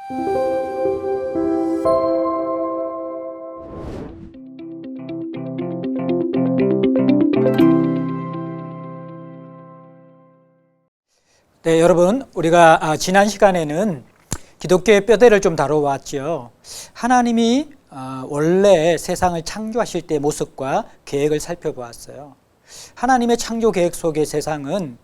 네, 여러분, 우리가 지난 시간에는 기독교의 뼈대를 좀 다뤄왔죠. 하나님이 원래 세상을 창조하실 때의 모습과 계획을 살펴보았어요. 하나님의 창조 계획 속의 세상은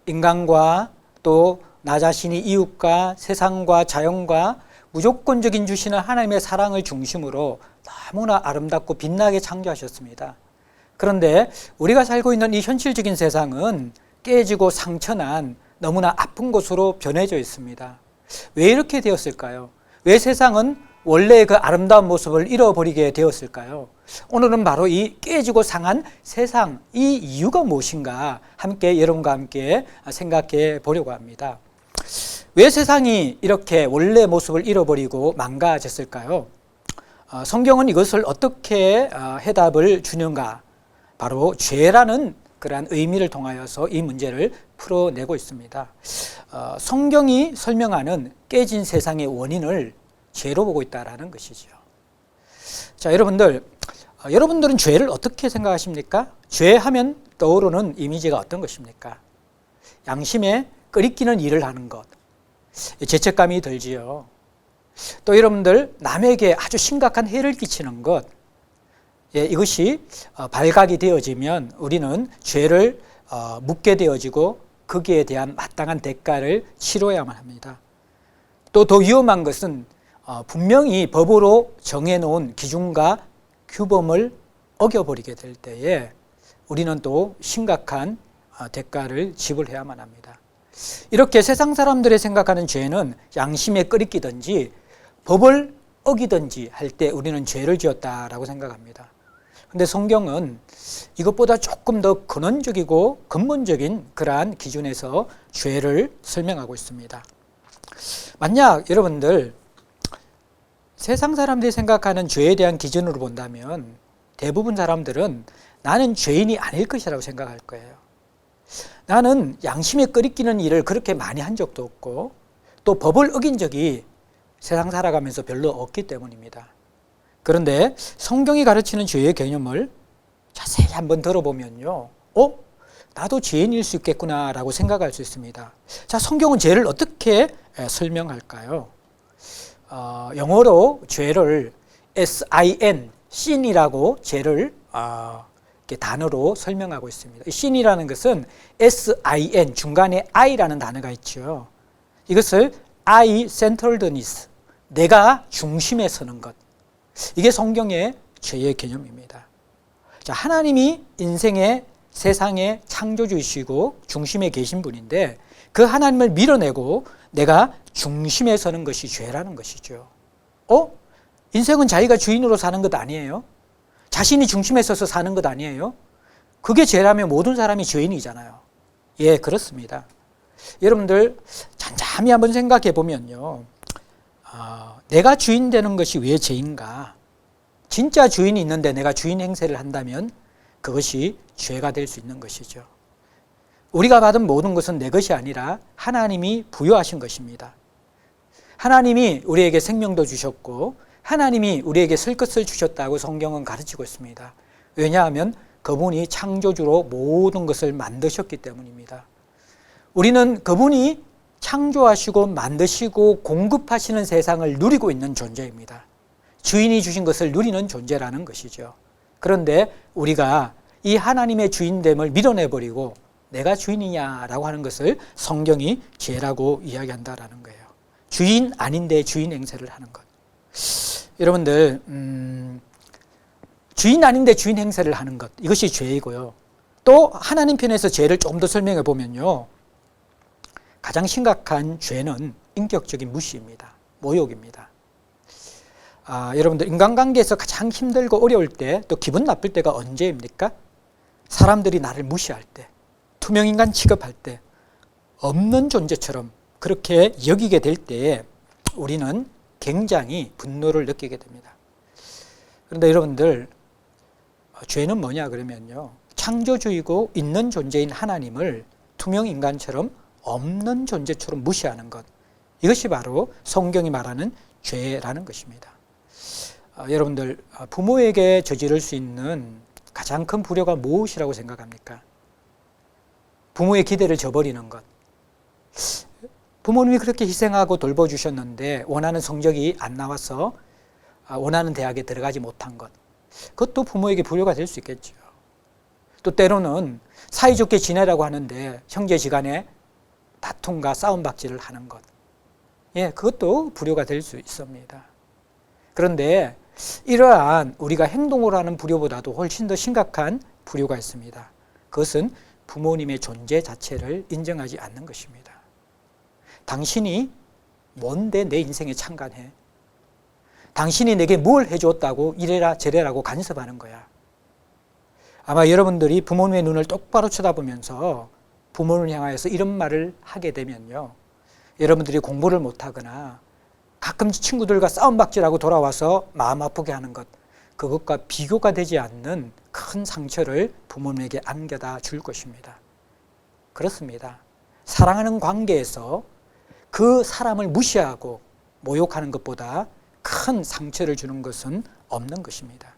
인간과 또 나 자신이 이웃과 세상과 자연과 무조건적인 주시는 하나님의 사랑을 중심으로 너무나 아름답고 빛나게 창조하셨습니다. 그런데 우리가 살고 있는 이 현실적인 세상은 깨지고 상처난 너무나 아픈 곳으로 변해져 있습니다. 왜 이렇게 되었을까요? 왜 세상은 원래의 그 아름다운 모습을 잃어버리게 되었을까요? 오늘은 바로 이 깨지고 상한 세상, 이 이유가 무엇인가 함께 여러분과 함께 생각해 보려고 합니다. 왜 세상이 이렇게 원래 모습을 잃어버리고 망가졌을까요? 성경은 이것을 어떻게 해답을 주는가? 바로 죄라는 그러한 의미를 통하여서 이 문제를 풀어내고 있습니다. 성경이 설명하는 깨진 세상의 원인을 죄로 보고 있다는 것이죠. 자, 여러분들은 죄를 어떻게 생각하십니까? 죄하면 떠오르는 이미지가 어떤 것입니까? 양심에 끄리끼는 일을 하는 것, 죄책감이 들지요. 또 여러분들 남에게 아주 심각한 해를 끼치는 것, 이것이 발각이 되어지면 우리는 죄를 묻게 되어지고 거기에 대한 마땅한 대가를 치러야만 합니다. 또 더 위험한 것은 분명히 법으로 정해놓은 기준과 규범을 어겨버리게 될 때에 우리는 또 심각한 대가를 지불해야만 합니다. 이렇게 세상 사람들이 생각하는 죄는 양심에 끄리끼든지 법을 어기든지 할 때 우리는 죄를 지었다라고 생각합니다. 근데 성경은 이것보다 조금 더 근원적이고 근본적인 그러한 기준에서 죄를 설명하고 있습니다. 만약 여러분들 세상 사람들이 생각하는 죄에 대한 기준으로 본다면 대부분 사람들은 나는 죄인이 아닐 것이라고 생각할 거예요. 나는 양심에 끄리끼는 일을 그렇게 많이 한 적도 없고 또 법을 어긴 적이 세상 살아가면서 별로 없기 때문입니다. 그런데 성경이 가르치는 죄의 개념을 자세히 한번 들어보면요. 나도 죄인일 수 있겠구나라고 생각할 수 있습니다. 자, 성경은 죄를 어떻게 설명할까요? 영어로 죄를 sin, sin이라고 죄를 이렇게 단어로 설명하고 있습니다. sin이라는 것은 sin, 중간에 i라는 단어가 있죠. 이것을 I-centeredness, 내가 중심에 서는 것. 이게 성경의 죄의 개념입니다. 자, 하나님이 인생의 세상의 창조주이시고 중심에 계신 분인데 그 하나님을 밀어내고 내가 중심에 서는 것이 죄라는 것이죠. 인생은 자기가 주인으로 사는 것 아니에요? 자신이 중심에 서서 사는 것 아니에요? 그게 죄라면 모든 사람이 죄인이잖아요. 예, 그렇습니다. 여러분들 잠잠히 한번 생각해 보면요. 내가 주인 되는 것이 왜 죄인가? 진짜 주인이 있는데 내가 주인 행세를 한다면 그것이 죄가 될 수 있는 것이죠. 우리가 받은 모든 것은 내 것이 아니라 하나님이 부여하신 것입니다. 하나님이 우리에게 생명도 주셨고 하나님이 우리에게 쓸 것을 주셨다고 성경은 가르치고 있습니다. 왜냐하면 그분이 창조주로 모든 것을 만드셨기 때문입니다. 우리는 그분이 창조하시고 만드시고 공급하시는 세상을 누리고 있는 존재입니다. 주인이 주신 것을 누리는 존재라는 것이죠. 그런데 우리가 이 하나님의 주인됨을 밀어내버리고 내가 주인이냐라고 하는 것을 성경이 죄라고 이야기한다라는 거예요. 주인 아닌데 주인 행세를 하는 것. 여러분들 주인 아닌데 주인 행세를 하는 것, 이것이 죄이고요. 또 하나님 편에서 죄를 조금 더 설명해 보면요. 가장 심각한 죄는 인격적인 무시입니다. 모욕입니다. 여러분들 인간관계에서 가장 힘들고 어려울 때 또 기분 나쁠 때가 언제입니까? 사람들이 나를 무시할 때, 투명인간 취급할 때, 없는 존재처럼 그렇게 여기게 될 때에 우리는 굉장히 분노를 느끼게 됩니다. 그런데 여러분들 죄는 뭐냐 그러면요. 창조주이고 있는 존재인 하나님을 투명인간처럼 없는 존재처럼 무시하는 것. 이것이 바로 성경이 말하는 죄라는 것입니다. 여러분들, 부모에게 저지를 수 있는 가장 큰 불효가 무엇이라고 생각합니까? 부모의 기대를 저버리는 것. 부모님이 그렇게 희생하고 돌봐주셨는데 원하는 성적이 안 나와서 원하는 대학에 들어가지 못한 것. 그것도 부모에게 불효가 될 수 있겠죠. 또 때로는 사이좋게 지내라고 하는데 형제지간에 다툼과 싸움박질을 하는 것. 예, 그것도 불효가 될 수 있습니다. 그런데 이러한 우리가 행동으로 하는 불효보다도 훨씬 더 심각한 불효가 있습니다. 그것은 부모님의 존재 자체를 인정하지 않는 것입니다. 당신이 뭔데 내 인생에 참관해? 당신이 내게 뭘 해줬다고 이래라 저래라고 간섭하는 거야. 아마 여러분들이 부모님의 눈을 똑바로 쳐다보면서 부모를 향하여서 이런 말을 하게 되면요, 여러분들이 공부를 못하거나 가끔 친구들과 싸움박질하고 돌아와서 마음 아프게 하는 것, 그것과 비교가 되지 않는 큰 상처를 부모님에게 안겨다 줄 것입니다. 그렇습니다. 사랑하는 관계에서 그 사람을 무시하고 모욕하는 것보다 큰 상처를 주는 것은 없는 것입니다.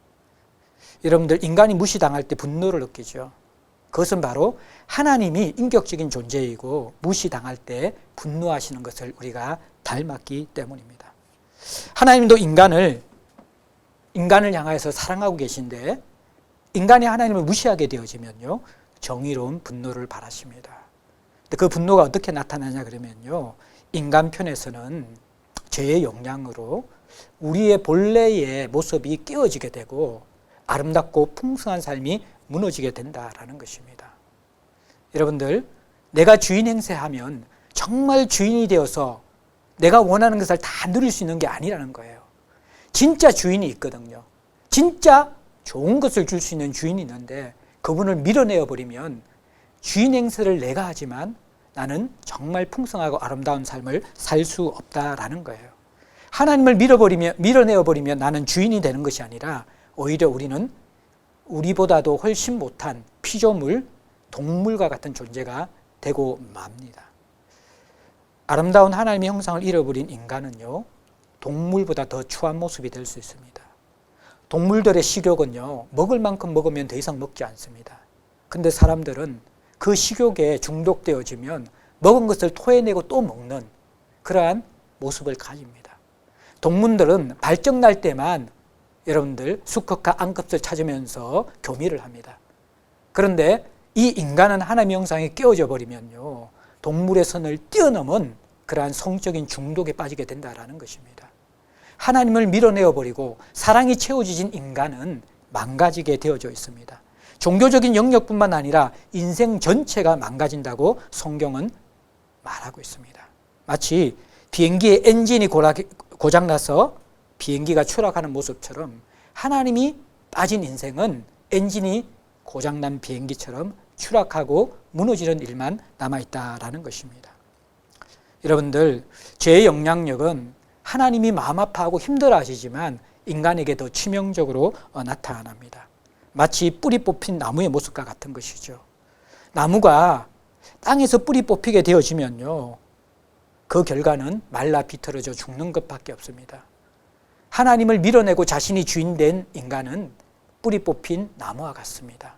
여러분들, 인간이 무시당할 때 분노를 느끼죠. 그것은 바로 하나님이 인격적인 존재이고 무시당할 때 분노하시는 것을 우리가 닮았기 때문입니다. 하나님도 인간을 향하여서 사랑하고 계신데 인간이 하나님을 무시하게 되어지면요, 정의로운 분노를 바라십니다. 근데 그 분노가 어떻게 나타나냐 그러면요, 인간 편에서는 죄의 영향으로 우리의 본래의 모습이 깨어지게 되고 아름답고 풍성한 삶이 무너지게 된다라는 것입니다. 여러분들, 내가 주인 행세하면 정말 주인이 되어서 내가 원하는 것을 다 누릴 수 있는 게 아니라는 거예요. 진짜 주인이 있거든요. 진짜 좋은 것을 줄 수 있는 주인이 있는데 그분을 밀어내어 버리면 주인 행세를 내가 하지만 나는 정말 풍성하고 아름다운 삶을 살 수 없다라는 거예요. 하나님을 밀어내어 버리면 나는 주인이 되는 것이 아니라 오히려 우리는 우리보다도 훨씬 못한 피조물, 동물과 같은 존재가 되고 맙니다. 아름다운 하나님의 형상을 잃어버린 인간은요, 동물보다 더 추한 모습이 될 수 있습니다. 동물들의 식욕은요, 먹을 만큼 먹으면 더 이상 먹지 않습니다. 근데 사람들은 그 식욕에 중독되어지면 먹은 것을 토해내고 또 먹는 그러한 모습을 가집니다. 동물들은 발정날 때만 여러분들 수컷과 암컷을 찾으면서 교미를 합니다. 그런데 이 인간은 하나님의 형상에 깨어져 버리면요, 동물의 선을 뛰어넘은 그러한 성적인 중독에 빠지게 된다는 것입니다. 하나님을 밀어내어 버리고 사랑이 채워진 인간은 망가지게 되어져 있습니다. 종교적인 영역뿐만 아니라 인생 전체가 망가진다고 성경은 말하고 있습니다. 마치 비행기의 엔진이 고장나서 비행기가 추락하는 모습처럼 하나님이 빠진 인생은 엔진이 고장난 비행기처럼 추락하고 무너지는 일만 남아있다라는 것입니다. 여러분들, 죄의 영향력은 하나님이 마음 아파하고 힘들어하시지만 인간에게 더 치명적으로 나타납니다. 마치 뿌리 뽑힌 나무의 모습과 같은 것이죠. 나무가 땅에서 뿌리 뽑히게 되어지면요, 그 결과는 말라 비틀어져 죽는 것밖에 없습니다. 하나님을 밀어내고 자신이 주인된 인간은 뿌리 뽑힌 나무와 같습니다.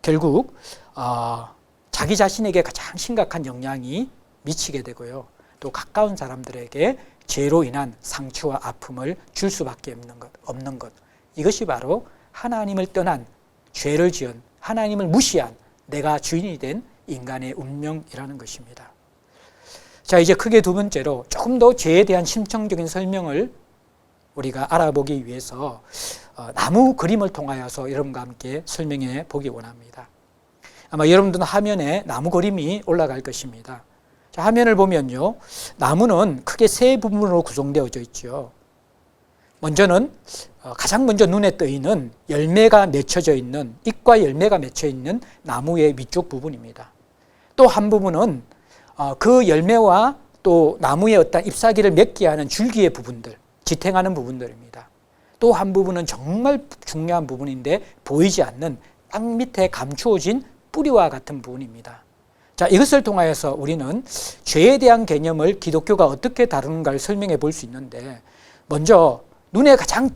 결국 자기 자신에게 가장 심각한 영향이 미치게 되고요, 또 가까운 사람들에게 죄로 인한 상처와 아픔을 줄 수밖에 없는 것. 이것이 바로 하나님을 떠난, 죄를 지은, 하나님을 무시한 내가 주인이 된 인간의 운명이라는 것입니다. 자, 이제 크게 두 번째로 조금 더 죄에 대한 심층적인 설명을 우리가 알아보기 위해서 나무 그림을 통하여서 여러분과 함께 설명해 보기 원합니다. 아마 여러분들은 화면에 나무 그림이 올라갈 것입니다. 자, 화면을 보면요, 나무는 크게 세 부분으로 구성되어져 있죠. 먼저는 가장 먼저 눈에 뜨이는 열매가 맺혀져 있는, 잎과 열매가 맺혀 있는 나무의 위쪽 부분입니다. 또 한 부분은 그 열매와 또 나무의 어떤 잎사귀를 맺게 하는 줄기의 부분들, 지탱하는 부분들입니다. 또 한 부분은 정말 중요한 부분인데 보이지 않는 땅 밑에 감추어진 뿌리와 같은 부분입니다. 자, 이것을 통하여서 우리는 죄에 대한 개념을 기독교가 어떻게 다루는가를 설명해 볼 수 있는데, 먼저 눈에 가장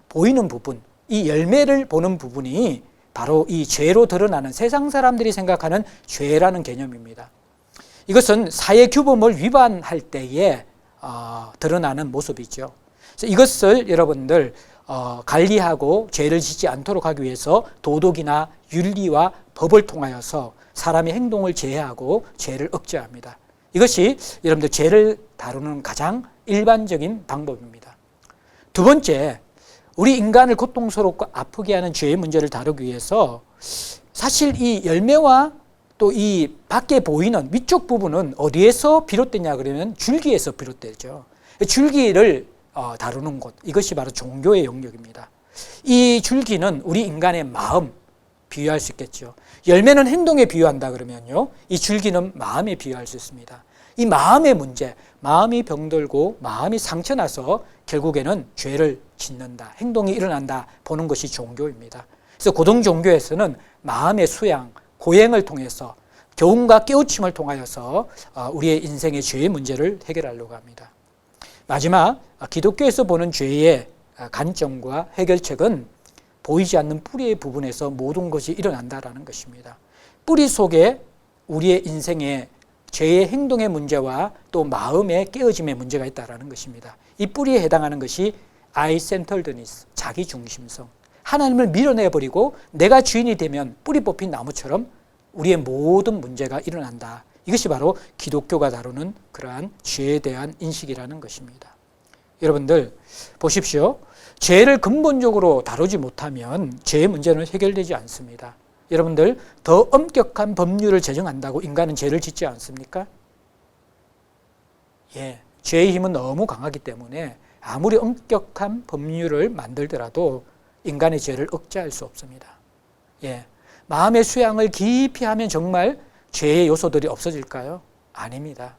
보이는 부분, 이 열매를 보는 부분이 바로 이 죄로 드러나는 세상 사람들이 생각하는 죄라는 개념입니다. 이것은 사회 규범을 위반할 때에 드러나는 모습이죠. 그래서 이것을 여러분들 관리하고 죄를 짓지 않도록 하기 위해서 도덕이나 윤리와 법을 통하여서 사람의 행동을 제해하고 죄를 억제합니다. 이것이 여러분들 죄를 다루는 가장 일반적인 방법입니다. 두 번째, 우리 인간을 고통스럽고 아프게 하는 죄의 문제를 다루기 위해서 사실 이 열매와 또 이 밖에 보이는 위쪽 부분은 어디에서 비롯되냐 그러면 줄기에서 비롯되죠. 줄기를 다루는 곳, 이것이 바로 종교의 영역입니다. 이 줄기는 우리 인간의 마음, 비유할 수 있겠죠. 열매는 행동에 비유한다 그러면요, 이 줄기는 마음에 비유할 수 있습니다. 이 마음의 문제, 마음이 병들고 마음이 상처나서 결국에는 죄를 짓는다, 행동이 일어난다 보는 것이 종교입니다. 그래서 고등 종교에서는 마음의 수양, 고행을 통해서 교훈과 깨우침을 통하여서 우리의 인생의 죄의 문제를 해결하려고 합니다. 마지막, 기독교에서 보는 죄의 관점과 해결책은 보이지 않는 뿌리의 부분에서 모든 것이 일어난다라는 것입니다. 뿌리 속에 우리의 인생의 죄의 행동의 문제와 또 마음의 깨어짐의 문제가 있다는 것입니다. 이 뿌리에 해당하는 것이 I-centeredness, 자기중심성. 하나님을 밀어내버리고 내가 주인이 되면 뿌리 뽑힌 나무처럼 우리의 모든 문제가 일어난다. 이것이 바로 기독교가 다루는 그러한 죄에 대한 인식이라는 것입니다. 여러분들 보십시오. 죄를 근본적으로 다루지 못하면 죄의 문제는 해결되지 않습니다. 여러분들 더 엄격한 법률을 제정한다고 인간은 죄를 짓지 않습니까? 예, 죄의 힘은 너무 강하기 때문에 아무리 엄격한 법률을 만들더라도 인간의 죄를 억제할 수 없습니다. 예, 마음의 수양을 깊이 하면 정말 죄의 요소들이 없어질까요? 아닙니다.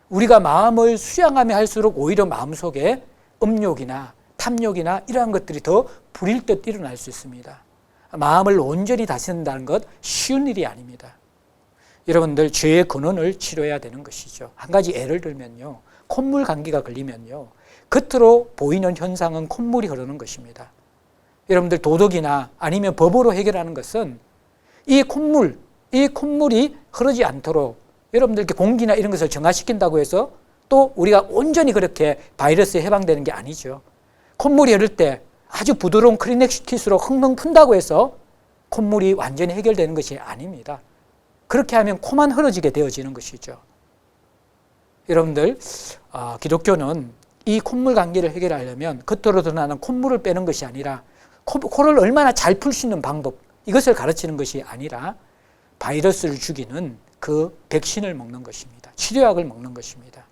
우리가 마음을 수양하며 할수록 오히려 마음속에 음욕이나 탐욕이나 이러한 것들이 더 불일 듯 일어날 수 있습니다. 마음을 온전히 다스린다는 것 쉬운 일이 아닙니다. 여러분들 죄의 근원을 치료해야 되는 것이죠. 한 가지 예를 들면요, 콧물 감기가 걸리면요, 겉으로 보이는 현상은 콧물이 흐르는 것입니다. 여러분들 도덕이나 아니면 법으로 해결하는 것은 이 콧물이 흐르지 않도록 여러분들 이렇게 공기나 이런 것을 정화시킨다고 해서 또 우리가 온전히 그렇게 바이러스에 해방되는 게 아니죠. 콧물이 흐를 때 아주 부드러운 크리넥스 킷으로 흥흥 푼다고 해서 콧물이 완전히 해결되는 것이 아닙니다. 그렇게 하면 코만 흐려지게 되어지는 것이죠. 여러분들 기독교는 이 콧물 감기를 해결하려면 겉으로 드러나는 콧물을 빼는 것이 아니라 코를 얼마나 잘 풀 수 있는 방법, 이것을 가르치는 것이 아니라 바이러스를 죽이는 그 백신을 먹는 것입니다. 치료약을 먹는 것입니다.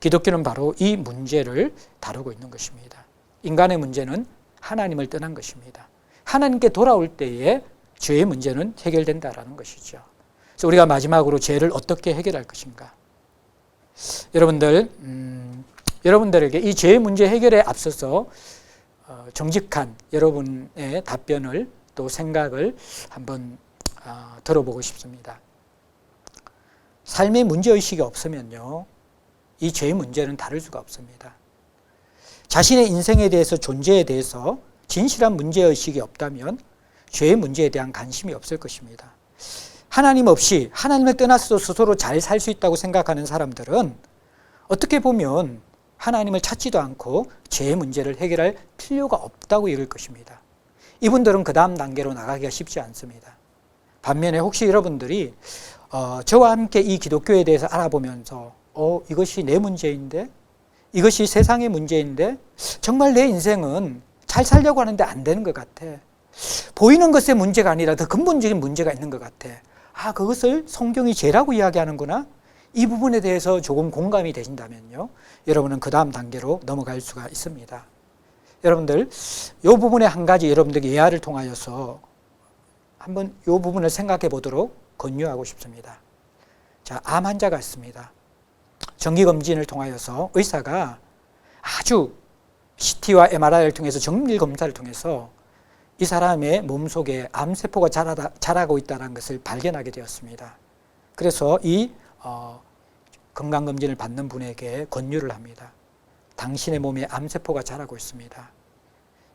기독교는 바로 이 문제를 다루고 있는 것입니다. 인간의 문제는 하나님을 떠난 것입니다. 하나님께 돌아올 때에 죄의 문제는 해결된다라는 것이죠. 그래서 우리가 마지막으로 죄를 어떻게 해결할 것인가? 여러분들에게 이 죄의 문제 해결에 앞서서 정직한 여러분의 답변을 또 생각을 한번 들어보고 싶습니다. 삶의 문제의식이 없으면요, 이 죄의 문제는 다룰 수가 없습니다. 자신의 인생에 대해서, 존재에 대해서 진실한 문제의식이 없다면 죄의 문제에 대한 관심이 없을 것입니다. 하나님 없이, 하나님을 떠나서 스스로 잘 살 수 있다고 생각하는 사람들은 어떻게 보면 하나님을 찾지도 않고 죄의 문제를 해결할 필요가 없다고 이럴 것입니다. 이분들은 그 다음 단계로 나가기가 쉽지 않습니다. 반면에 혹시 여러분들이 저와 함께 이 기독교에 대해서 알아보면서 이것이 내 문제인데, 이것이 세상의 문제인데, 정말 내 인생은 잘 살려고 하는데 안 되는 것 같아. 보이는 것의 문제가 아니라 더 근본적인 문제가 있는 것 같아. 그것을 성경이 죄라고 이야기하는구나. 이 부분에 대해서 조금 공감이 되신다면요, 여러분은 그 다음 단계로 넘어갈 수가 있습니다. 여러분들, 이 부분에 한 가지 여러분들에게 예화를 통하여서 한번 이 부분을 생각해 보도록 권유하고 싶습니다. 자, 암 환자가 있습니다. 정기검진을 통하여서 의사가 아주 CT와 MRI를 통해서 정밀 검사를 통해서 이 사람의 몸속에 암세포가 자라고 있다는 것을 발견하게 되었습니다. 그래서 이 건강검진을 받는 분에게 권유를 합니다. 당신의 몸에 암세포가 자라고 있습니다.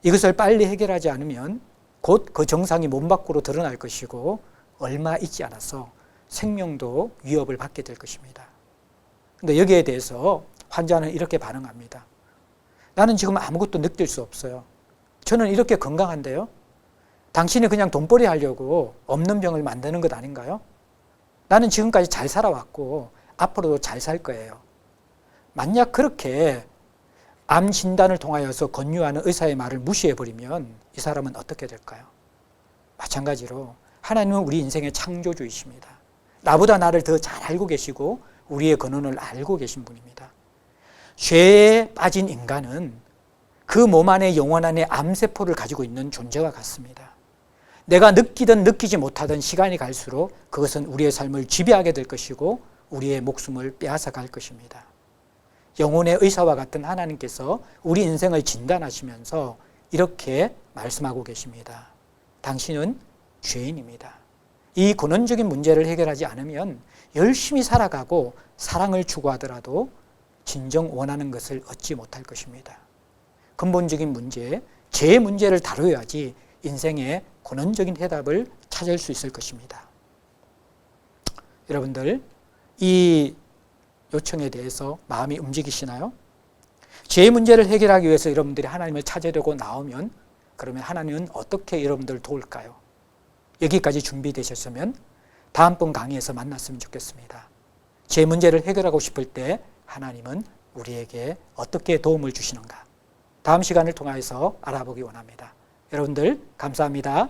이것을 빨리 해결하지 않으면 곧 그 증상이 몸 밖으로 드러날 것이고 얼마 있지 않아서 생명도 위협을 받게 될 것입니다. 근데 여기에 대해서 환자는 이렇게 반응합니다. 나는 지금 아무것도 느낄 수 없어요. 저는 이렇게 건강한데요. 당신이 그냥 돈벌이 하려고 없는 병을 만드는 것 아닌가요? 나는 지금까지 잘 살아왔고 앞으로도 잘 살 거예요. 만약 그렇게 암 진단을 통하여서 권유하는 의사의 말을 무시해버리면 이 사람은 어떻게 될까요? 마찬가지로 하나님은 우리 인생의 창조주이십니다. 나보다 나를 더 잘 알고 계시고 우리의 근원을 알고 계신 분입니다. 죄에 빠진 인간은 그 몸 안에 영혼 안에 암세포를 가지고 있는 존재와 같습니다. 내가 느끼든 느끼지 못하던 시간이 갈수록 그것은 우리의 삶을 지배하게 될 것이고 우리의 목숨을 빼앗아 갈 것입니다. 영혼의 의사와 같은 하나님께서 우리 인생을 진단하시면서 이렇게 말씀하고 계십니다. 당신은 죄인입니다. 이 근원적인 문제를 해결하지 않으면 열심히 살아가고 사랑을 추구하더라도 진정 원하는 것을 얻지 못할 것입니다. 근본적인 문제, 죄의 문제를 다루어야지 인생의 근원적인 해답을 찾을 수 있을 것입니다. 여러분들, 이 요청에 대해서 마음이 움직이시나요? 죄의 문제를 해결하기 위해서 여러분들이 하나님을 찾으려고 나오면 그러면 하나님은 어떻게 여러분들을 도울까요? 여기까지 준비되셨으면 다음번 강의에서 만났으면 좋겠습니다. 죄 문제를 해결하고 싶을 때 하나님은 우리에게 어떻게 도움을 주시는가? 다음 시간을 통해서 알아보기 원합니다. 여러분들 감사합니다.